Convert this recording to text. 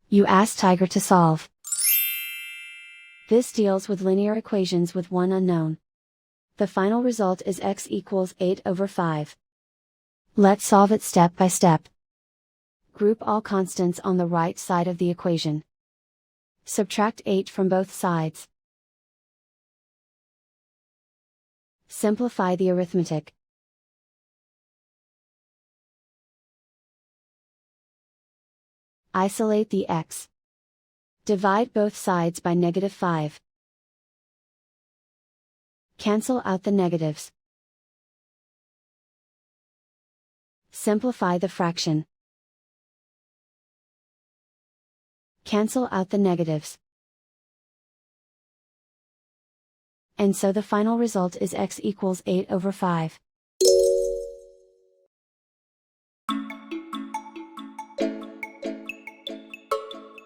You ask Tiger to solve. This deals with linear equations with one unknown. The final result is x equals 8/5. Let's solve it step by step. Group all constants on the right side of the equation. Subtract 8 from both sides. Simplify the arithmetic. Isolate the x. Divide both sides by -5. Cancel out the negatives. Simplify the fraction. Cancel out the negatives. And so the final result is x equals 8/5.